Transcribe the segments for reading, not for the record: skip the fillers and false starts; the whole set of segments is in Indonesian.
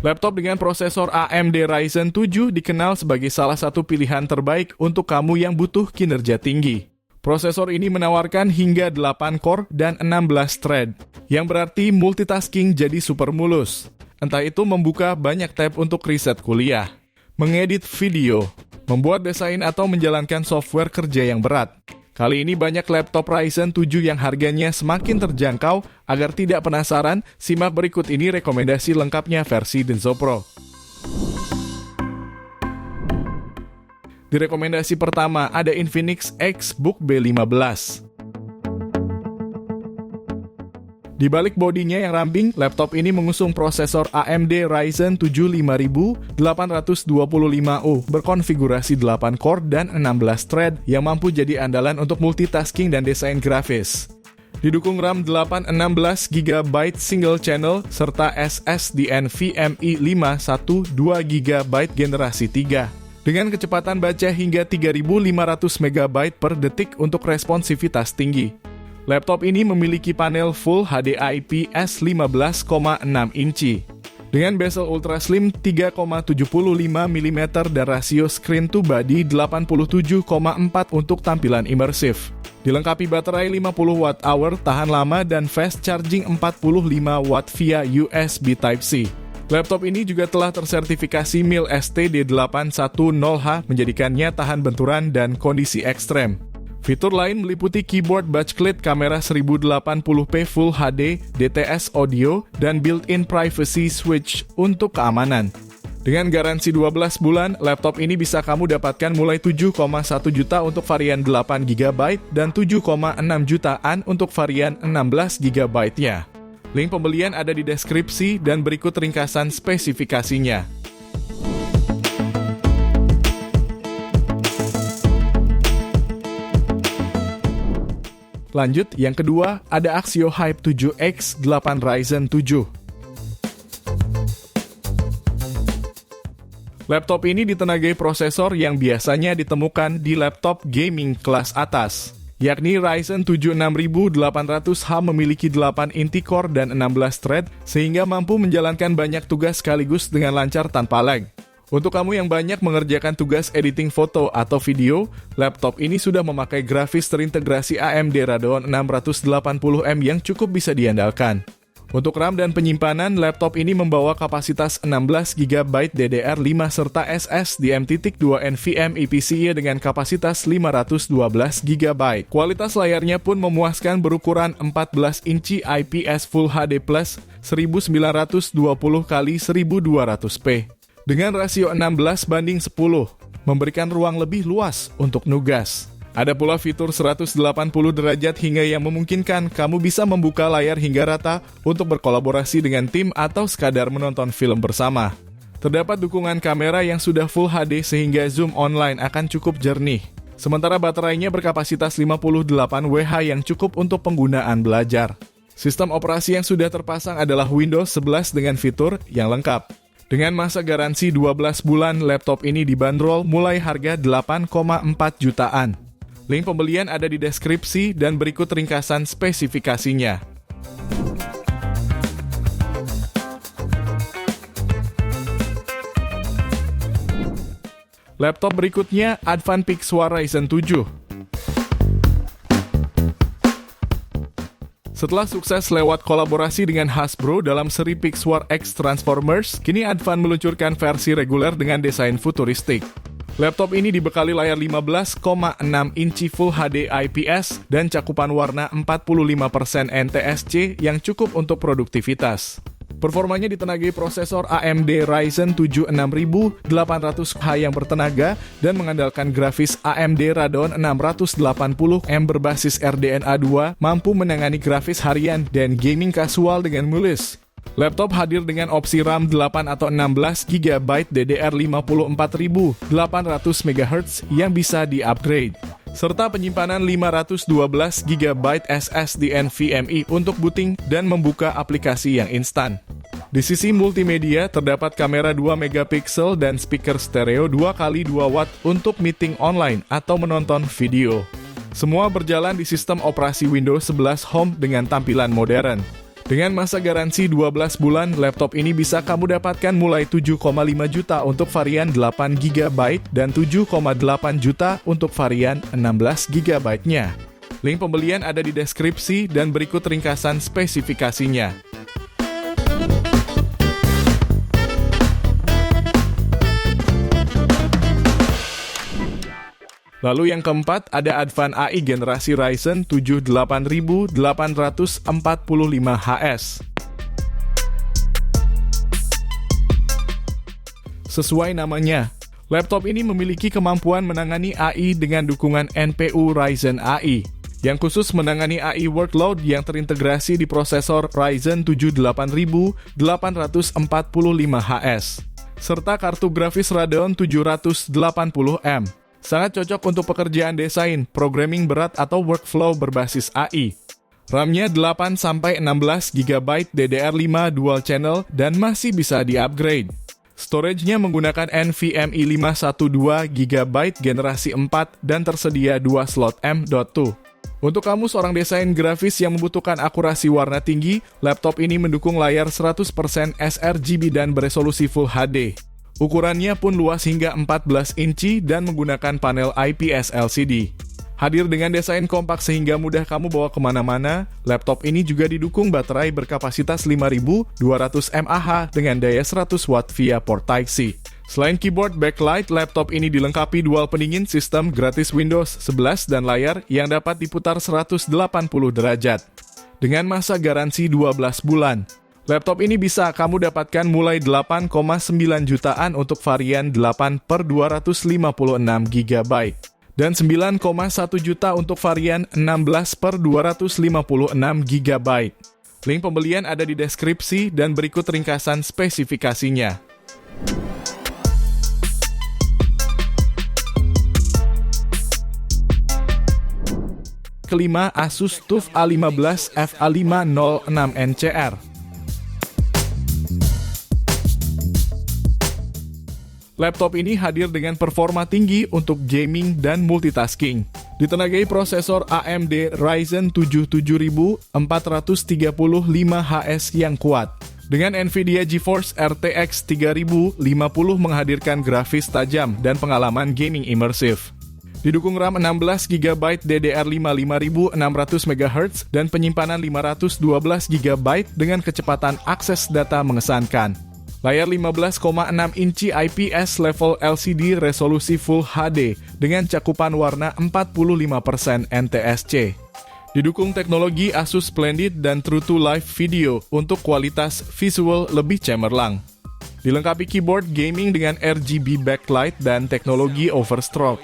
Laptop dengan prosesor AMD Ryzen 7 dikenal sebagai salah satu pilihan terbaik untuk kamu yang butuh kinerja tinggi. Prosesor ini menawarkan hingga 8 core dan 16 thread, yang berarti multitasking jadi super mulus. Entah itu membuka banyak tab untuk riset kuliah, mengedit video, membuat desain atau menjalankan software kerja yang berat. Kali ini banyak laptop Ryzen 7 yang harganya semakin terjangkau. Agar tidak penasaran, simak berikut ini rekomendasi lengkapnya versi Denso Pro. Di rekomendasi pertama ada Infinix Xbook B15. Di balik bodinya yang ramping, laptop ini mengusung prosesor AMD Ryzen 7 5825U berkonfigurasi 8 core dan 16 thread yang mampu jadi andalan untuk multitasking dan desain grafis. Didukung RAM 816GB single channel serta SSD NVMe 5 2GB generasi 3. Dengan kecepatan baca hingga 3500 MB per detik untuk responsivitas tinggi. Laptop ini memiliki panel Full HD IPS 15,6 inci. Dengan bezel ultra slim 3,75 mm dan rasio screen to body 87,4 untuk tampilan imersif. Dilengkapi baterai 50 Wh tahan lama dan fast charging 45 Watt via USB Type-C. Laptop ini juga telah tersertifikasi MIL STD810H menjadikannya tahan benturan dan kondisi ekstrem. Fitur lain meliputi keyboard backlit, kamera 1080p Full HD, DTS audio, dan built-in privacy switch untuk keamanan. Dengan garansi 12 bulan, laptop ini bisa kamu dapatkan mulai 7,1 juta untuk varian 8GB dan 7,6 jutaan untuk varian 16GB-nya. Link pembelian ada di deskripsi dan berikut ringkasan spesifikasinya. Lanjut, yang kedua, ada Axio Hype 7X 8 Ryzen 7. Laptop ini ditenagai prosesor yang biasanya ditemukan di laptop gaming kelas atas, yakni Ryzen 7 6800H memiliki 8 inti core dan 16 thread, sehingga mampu menjalankan banyak tugas sekaligus dengan lancar tanpa lag. Untuk kamu yang banyak mengerjakan tugas editing foto atau video, laptop ini sudah memakai grafis terintegrasi AMD Radeon 680M yang cukup bisa diandalkan. Untuk RAM dan penyimpanan, laptop ini membawa kapasitas 16GB DDR5 serta SSD M.2 NVMe PCIe dengan kapasitas 512GB. Kualitas layarnya pun memuaskan berukuran 14 inci IPS Full HD+, 1920x1200p. Dengan rasio 16:10, memberikan ruang lebih luas untuk nugas. Ada pula fitur 180 derajat hingga yang memungkinkan kamu bisa membuka layar hingga rata untuk berkolaborasi dengan tim atau sekadar menonton film bersama. Terdapat dukungan kamera yang sudah Full HD sehingga zoom online akan cukup jernih. Sementara baterainya berkapasitas 58Wh yang cukup untuk penggunaan belajar. Sistem operasi yang sudah terpasang adalah Windows 11 dengan fitur yang lengkap. Dengan masa garansi 12 bulan, laptop ini dibanderol mulai harga 8,4 jutaan. Link pembelian ada di deskripsi dan berikut ringkasan spesifikasinya. Laptop berikutnya, Advan Pixwar Ryzen 7. Setelah sukses lewat kolaborasi dengan Hasbro dalam seri Pixwar X Transformers, kini Advan meluncurkan versi reguler dengan desain futuristik. Laptop ini dibekali layar 15,6 inci Full HD IPS dan cakupan warna 45% NTSC yang cukup untuk produktivitas. Performanya ditenagai prosesor AMD Ryzen 7 6800H yang bertenaga dan mengandalkan grafis AMD Radeon 680M berbasis RDNA 2, mampu menangani grafis harian dan gaming kasual dengan mulus. Laptop hadir dengan opsi RAM 8 atau 16GB DDR54800 yang bisa di-upgrade, serta penyimpanan 512GB SSD NVMe untuk booting dan membuka aplikasi yang instan. Di sisi multimedia, terdapat kamera 2MP dan speaker stereo 2x2W untuk meeting online atau menonton video. Semua berjalan di sistem operasi Windows 11 Home dengan tampilan modern. Dengan masa garansi 12 bulan, laptop ini bisa kamu dapatkan mulai 7,5 juta untuk varian 8 GB dan 7,8 juta untuk varian 16 GB-nya. Link pembelian ada di deskripsi dan berikut ringkasan spesifikasinya. Lalu yang keempat, ada Advan AI generasi Ryzen 7 8845HS. Sesuai namanya, laptop ini memiliki kemampuan menangani AI dengan dukungan NPU Ryzen AI, yang khusus menangani AI workload yang terintegrasi di prosesor Ryzen 7 8845HS, serta kartu grafis Radeon 780M. Sangat cocok untuk pekerjaan desain, programming berat atau workflow berbasis AI. RAM-nya 8-16 GB DDR5 dual channel dan masih bisa di-upgrade. Storage-nya menggunakan NVMe 512 GB generasi 4 dan tersedia 2 slot M.2. Untuk kamu seorang desain grafis yang membutuhkan akurasi warna tinggi, laptop ini mendukung layar 100% sRGB dan beresolusi Full HD. Ukurannya pun luas hingga 14 inci dan menggunakan panel IPS LCD. Hadir dengan desain kompak sehingga mudah kamu bawa kemana-mana, laptop ini juga didukung baterai berkapasitas 5200 mAh dengan daya 100 Watt via port Type-C. Selain keyboard backlight, laptop ini dilengkapi dual pendingin sistem gratis Windows 11 dan layar yang dapat diputar 180 derajat. Dengan masa garansi 12 bulan. Laptop ini bisa kamu dapatkan mulai 8,9 jutaan untuk varian 8/256 GB dan 9,1 juta untuk varian 16/256 GB. Link pembelian ada di deskripsi dan berikut ringkasan spesifikasinya. Kelima, Asus TUF A15 FA506NCR. Laptop ini hadir dengan performa tinggi untuk gaming dan multitasking. Ditenagai prosesor AMD Ryzen 7 7435HS yang kuat. Dengan Nvidia GeForce RTX 3050 menghadirkan grafis tajam dan pengalaman gaming imersif. Didukung RAM 16 GB DDR5 5600 MHz dan penyimpanan 512 GB dengan kecepatan akses data mengesankan. Layar 15,6 inci IPS level LCD resolusi Full HD dengan cakupan warna 45% NTSC. Didukung teknologi Asus Splendid dan True to Life Video untuk kualitas visual lebih cemerlang. Dilengkapi keyboard gaming dengan RGB backlight dan teknologi overstroke.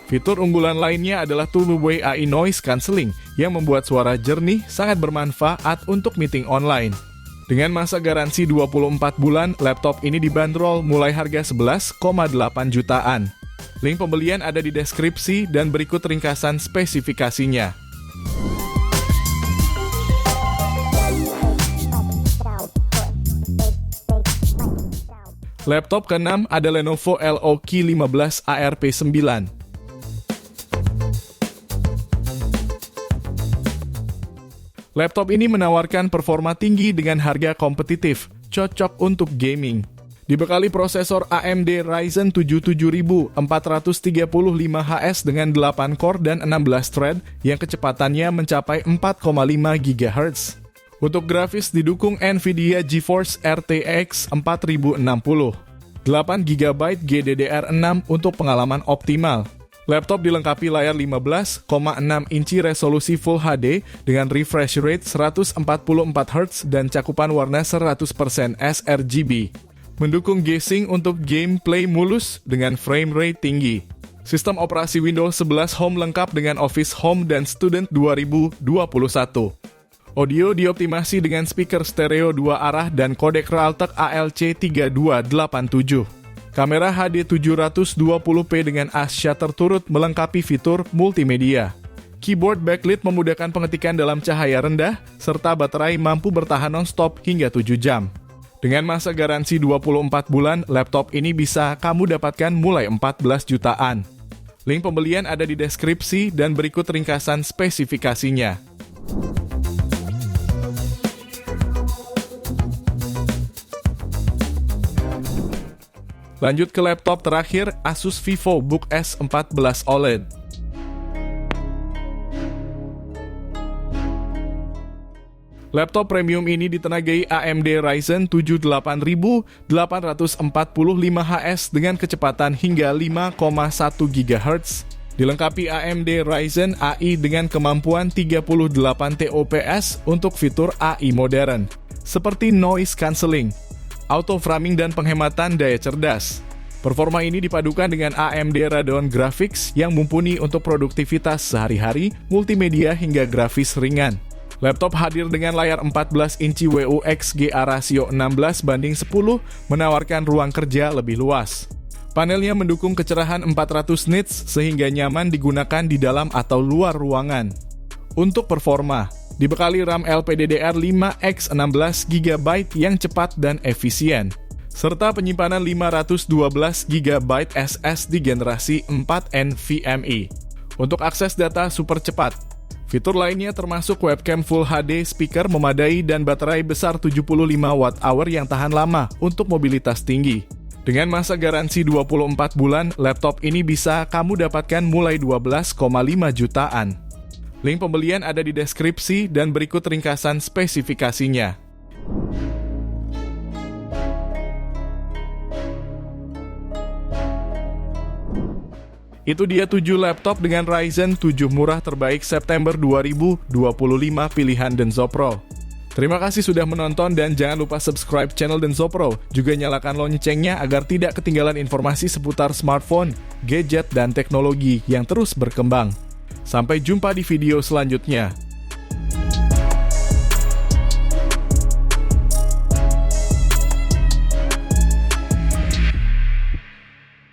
Fitur unggulan lainnya adalah two-way AI noise cancelling yang membuat suara jernih sangat bermanfaat untuk meeting online. Dengan masa garansi 24 bulan, laptop ini dibanderol mulai harga 11,8 jutaan. Link pembelian ada di deskripsi dan berikut ringkasan spesifikasinya. Laptop ke-6 ada Lenovo LOK 15 ARP9. Laptop ini menawarkan performa tinggi dengan harga kompetitif, cocok untuk gaming. Dibekali prosesor AMD Ryzen 7 7435HS dengan 8 core dan 16 thread yang kecepatannya mencapai 4,5 GHz. Untuk grafis didukung Nvidia GeForce RTX 4060. 8 GB GDDR6 untuk pengalaman optimal. Laptop dilengkapi layar 15,6 inci resolusi Full HD dengan refresh rate 144 Hz dan cakupan warna 100% sRGB. Mendukung G-Sync untuk gameplay mulus dengan frame rate tinggi. Sistem operasi Windows 11 Home lengkap dengan Office Home dan Student 2021. Audio dioptimasi dengan speaker stereo 2 arah dan kodek Realtek ALC3287. Kamera HD 720p dengan shutter turut melengkapi fitur multimedia. Keyboard backlit memudahkan pengetikan dalam cahaya rendah, serta baterai mampu bertahan non-stop hingga 7 jam. Dengan masa garansi 24 bulan, laptop ini bisa kamu dapatkan mulai 14 jutaan. Link pembelian ada di deskripsi dan berikut ringkasan spesifikasinya. Lanjut ke laptop terakhir, Asus VivoBook S14 OLED. Laptop premium ini ditenagai AMD Ryzen 7 8845HS dengan kecepatan hingga 5,1 GHz. Dilengkapi AMD Ryzen AI dengan kemampuan 38 TOPS untuk fitur AI modern, seperti noise cancelling, auto framing, dan penghematan daya cerdas. Performa ini dipadukan dengan AMD Radeon Graphics yang mumpuni untuk produktivitas sehari-hari, multimedia, hingga grafis ringan. Laptop hadir dengan layar 14 inci WUXGA rasio 16:10, menawarkan ruang kerja lebih luas. Panelnya mendukung kecerahan 400 nits sehingga nyaman digunakan di dalam atau luar ruangan. Untuk performa, dibekali RAM LPDDR5X 16 GB yang cepat dan efisien, serta penyimpanan 512 GB SSD generasi 4 NVMe. Untuk akses data super cepat, fitur lainnya termasuk webcam Full HD, speaker memadai, dan baterai besar 75 Wh yang tahan lama untuk mobilitas tinggi. Dengan masa garansi 24 bulan, laptop ini bisa kamu dapatkan mulai 12,5 jutaan. Link pembelian ada di deskripsi dan berikut ringkasan spesifikasinya. Itu dia 7 laptop dengan Ryzen 7 murah terbaik September 2025 pilihan Denso Pro. Terima kasih sudah menonton dan jangan lupa subscribe channel Denso Pro. Juga nyalakan loncengnya agar tidak ketinggalan informasi seputar smartphone, gadget, dan teknologi yang terus berkembang. Sampai jumpa di video selanjutnya.